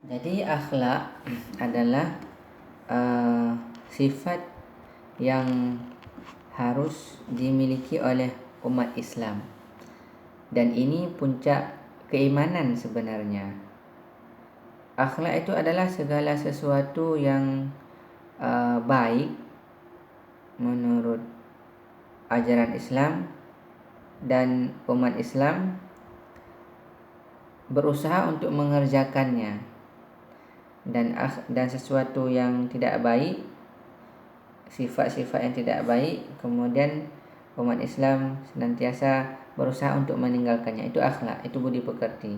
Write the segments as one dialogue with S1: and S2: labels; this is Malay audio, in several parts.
S1: Jadi akhlak adalah sifat yang harus dimiliki oleh umat Islam, dan ini puncak keimanan sebenarnya. Akhlak itu adalah segala sesuatu yang baik menurut ajaran Islam, dan umat Islam berusaha untuk mengerjakannya. Dan sesuatu yang tidak baik, sifat-sifat yang tidak baik, kemudian umat Islam senantiasa berusaha untuk meninggalkannya. Itu akhlak, itu budi pekerti.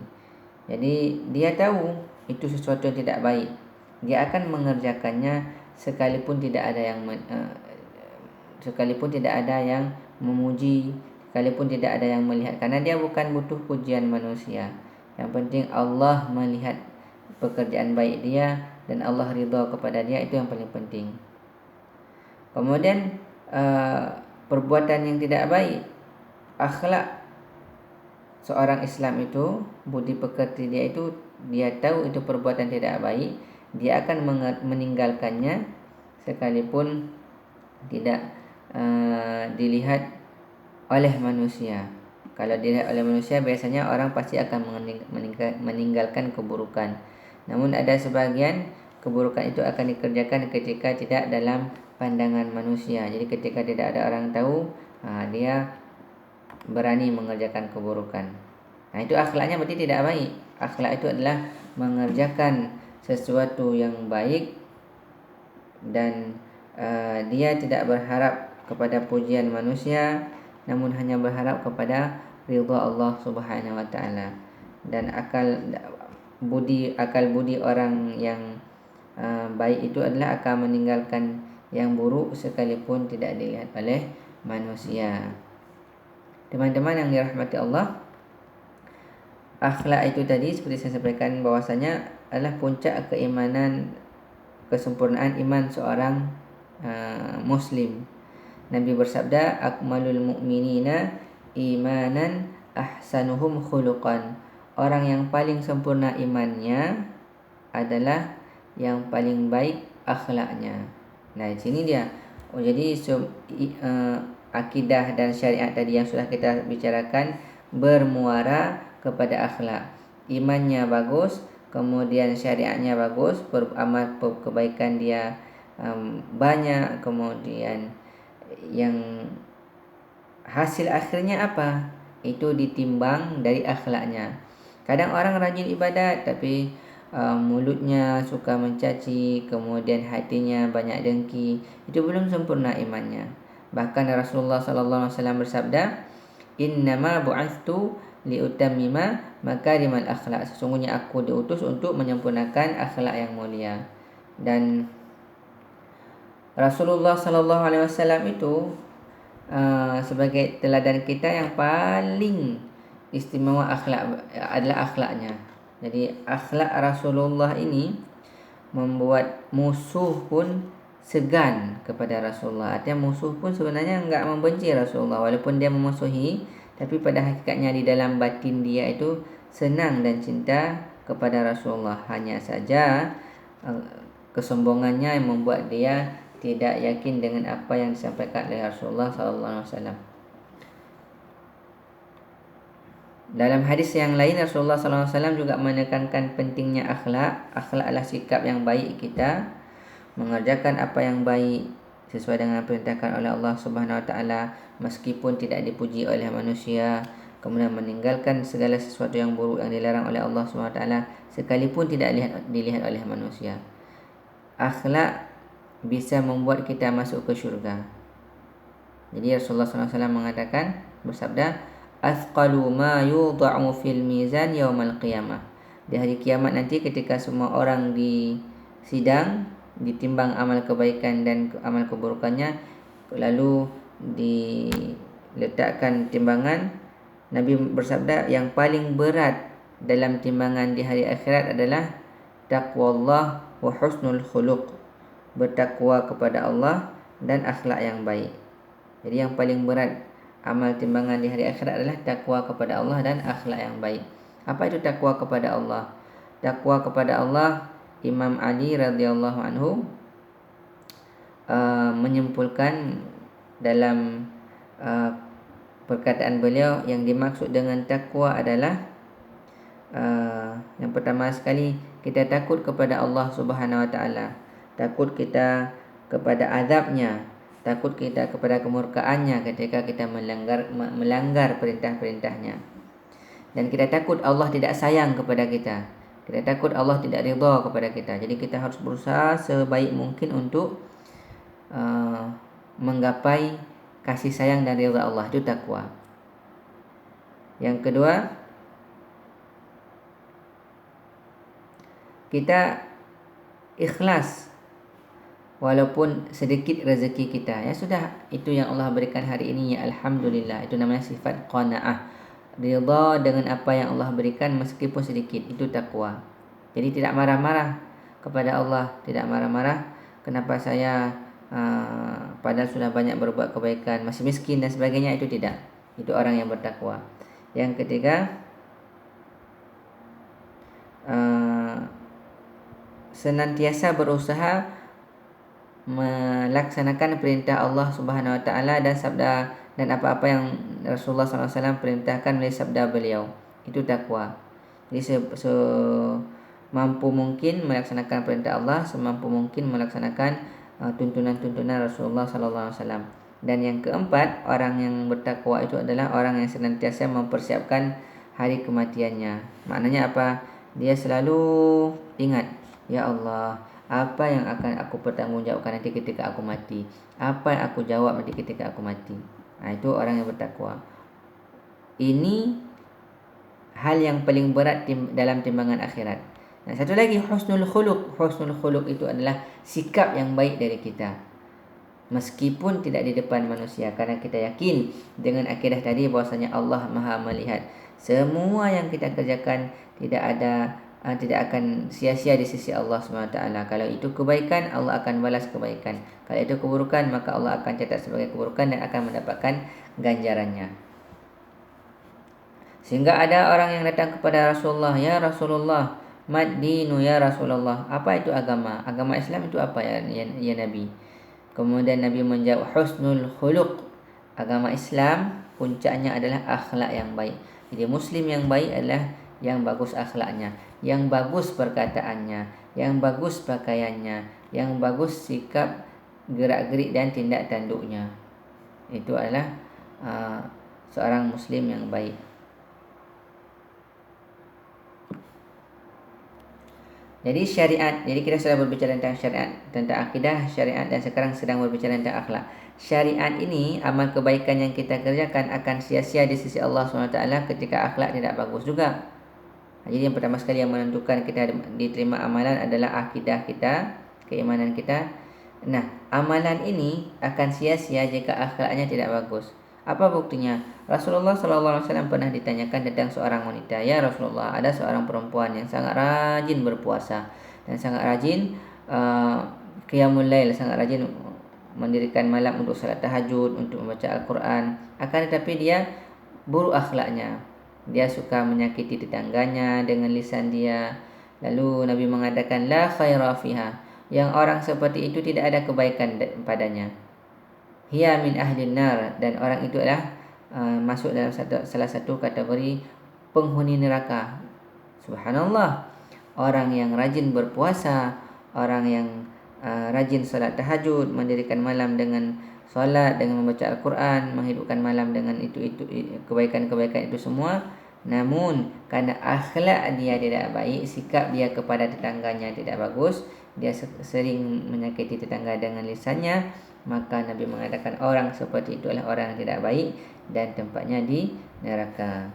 S1: Jadi dia tahu itu sesuatu yang tidak baik, dia akan mengerjakannya sekalipun tidak ada yang memuji, sekalipun tidak ada yang melihat, karena dia bukan butuh pujian manusia. Yang penting Allah melihat pekerjaan baik dia dan Allah ridha kepada dia, itu yang paling penting. Kemudian perbuatan yang tidak baik, akhlak seorang Islam itu, budi pekerti dia itu, dia tahu itu perbuatan tidak baik, dia akan meninggalkannya sekalipun tidak dilihat oleh manusia. Kalau dilihat oleh manusia, biasanya orang pasti akan meninggalkan keburukan. Namun ada sebagian keburukan itu akan dikerjakan ketika tidak dalam pandangan manusia. Jadi ketika tidak ada orang tahu, dia berani mengerjakan keburukan. Nah, itu akhlaknya berarti tidak baik. Akhlak itu adalah mengerjakan sesuatu yang baik, dan dia tidak berharap kepada pujian manusia, namun hanya berharap kepada ridha Allah Subhanahu wa taala. Dan akal budi orang yang baik itu adalah akan meninggalkan yang buruk sekalipun tidak dilihat oleh manusia. Teman-teman yang dirahmati Allah, akhlak itu tadi seperti saya sampaikan bahwasanya adalah puncak keimanan, kesempurnaan iman seorang muslim. Nabi bersabda, akmalul mu'minina imanan ahsanuhum khuluqan. Orang yang paling sempurna imannya adalah yang paling baik akhlaknya. Nah, di sini dia. Jadi akidah dan syariat tadi yang sudah kita bicarakan bermuara kepada akhlak. Imannya bagus, kemudian syariatnya bagus, beramal kebaikan dia banyak, kemudian yang hasil akhirnya apa? Itu ditimbang dari akhlaknya. Kadang orang rajin ibadat tapi mulutnya suka mencaci, kemudian hatinya banyak dengki. Itu belum sempurna imannya. Bahkan Rasulullah sallallahu alaihi wasallam bersabda, "Innama bu'atstu liutammima makarimal akhlak." Sesungguhnya aku diutus untuk menyempurnakan akhlak yang mulia. Dan Rasulullah sallallahu alaihi wasallam itu sebagai teladan kita, yang paling istimewa adalah akhlaknya. Jadi akhlak Rasulullah ini membuat musuh pun segan kepada Rasulullah. Artinya musuh pun sebenarnya enggak membenci Rasulullah, walaupun dia memusuhi, tapi pada hakikatnya di dalam batin dia itu senang dan cinta kepada Rasulullah. Hanya saja kesombongannya yang membuat dia tidak yakin dengan apa yang disampaikan oleh Rasulullah SAW. Dalam hadis yang lain, Rasulullah SAW juga menekankan pentingnya akhlak. Akhlak adalah sikap yang baik kita, mengerjakan apa yang baik sesuai dengan perintahkan oleh Allah Subhanahu Wa Taala, meskipun tidak dipuji oleh manusia, kemudian meninggalkan segala sesuatu yang buruk yang dilarang oleh Allah Subhanahu Wa Taala, sekalipun tidak dilihat oleh manusia. Akhlak bisa membuat kita masuk ke syurga. Jadi Rasulullah SAW mengatakan, bersabda, "Athqalu ma yudha'u fil mizan yaumal qiyamah." Di hari kiamat nanti, ketika semua orang di sidang, ditimbang amal kebaikan dan amal keburukannya, lalu diletakkan timbangan, Nabi bersabda, yang paling berat dalam timbangan di hari akhirat adalah taqwallah wa husnul khuluq, bertakwa kepada Allah dan akhlak yang baik. Jadi yang paling berat amal timbangan di hari akhirat adalah takwa kepada Allah dan akhlak yang baik. Apa itu takwa kepada Allah? takwa kepada Allah, Imam Ali radhiyallahu anhu menyimpulkan dalam perkataan beliau, yang dimaksud dengan takwa adalah yang pertama sekali, kita takut kepada Allah Subhanahu wa taala, takut kita kepada azabnya, takut kita kepada kemurkaannya ketika kita melanggar perintah-perintahnya, dan kita takut Allah tidak sayang kepada kita, kita takut Allah tidak ridha kepada kita. Jadi kita harus berusaha sebaik mungkin untuk menggapai kasih sayang dan ridha Allah. Itu takwa. Yang kedua, kita ikhlas walaupun sedikit rezeki kita. Ya sudah, itu yang Allah berikan hari ini, ya alhamdulillah. Itu namanya sifat qanaah, ridha dengan apa yang Allah berikan meskipun sedikit. Itu takwa. Jadi tidak marah-marah kepada Allah, tidak marah-marah kenapa saya padahal sudah banyak berbuat kebaikan, masih miskin dan sebagainya. Itu tidak. Itu orang yang bertakwa. Yang ketiga, senantiasa berusaha melaksanakan perintah Allah Subhanahu wa taala dan sabda dan apa-apa yang Rasulullah SAW perintahkan oleh sabda beliau. Itu takwa. Jadi semampu mungkin melaksanakan perintah Allah, semampu mungkin melaksanakan tuntunan-tuntunan Rasulullah SAW. Dan yang keempat, orang yang bertakwa itu adalah orang yang senantiasa mempersiapkan hari kematiannya. Maknanya apa? Dia selalu ingat, ya Allah, apa yang akan aku pertanggungjawabkan nanti ketika aku mati? Apa yang aku jawab nanti ketika aku mati? Itu orang yang bertakwa. Ini hal yang paling berat dalam timbangan akhirat. Nah, satu lagi, husnul khuluq. Husnul khuluq itu adalah sikap yang baik dari kita, meskipun tidak di depan manusia, karena kita yakin dengan akidah tadi bahwasanya Allah Maha melihat. Semua yang kita kerjakan tidak akan sia-sia di sisi Allah SWT. Kalau itu kebaikan, Allah akan balas kebaikan. Kalau itu keburukan, maka Allah akan catat sebagai keburukan dan akan mendapatkan ganjarannya. Sehingga ada orang yang datang kepada Rasulullah, ya Rasulullah, mad dinu ya Rasulullah, apa itu agama? Agama Islam itu apa ya Nabi? Kemudian Nabi menjawab, husnul khuluq. Agama Islam puncaknya adalah akhlak yang baik. Jadi Muslim yang baik adalah yang bagus akhlaknya, yang bagus perkataannya, yang bagus pakaiannya, yang bagus sikap gerak-gerik dan tindak tanduknya. Itu adalah seorang Muslim yang baik. Jadi syariat, jadi kita sudah berbicara tentang syariat, tentang akidah, syariat, dan sekarang sedang berbicara tentang akhlak. Syariat ini, amal kebaikan yang kita kerjakan akan sia-sia di sisi Allah SWT ketika akhlak tidak bagus juga. Jadi yang pertama sekali yang menentukan kita diterima amalan adalah akidah kita, keimanan kita. Nah, amalan ini akan sia-sia jika akhlaknya tidak bagus. Apa buktinya? Rasulullah SAW pernah ditanyakan tentang seorang wanita. Ya Rasulullah, ada seorang perempuan yang sangat rajin berpuasa dan sangat rajin qiyamul lail, sangat rajin mendirikan malam untuk salat tahajud, untuk membaca Al-Quran. Akan tetapi dia buruk akhlaknya. Dia suka menyakiti tetangganya dengan lisan dia. Lalu Nabi mengatakan, la khaira fiha. Yang orang seperti itu tidak ada kebaikan padanya. Hiya min ahlin nar, dan orang itu adalah masuk dalam salah satu kategori penghuni neraka. Subhanallah. Orang yang rajin berpuasa, orang yang rajin salat tahajud, mendirikan malam dengan salat, dengan membaca Al-Quran, menghidupkan malam dengan itu kebaikan-kebaikan itu semua. Namun karena akhlak dia tidak baik, sikap dia kepada tetangganya tidak bagus, dia sering menyakiti tetangga dengan lisannya, maka Nabi mengatakan orang seperti itu adalah orang yang tidak baik dan tempatnya di neraka.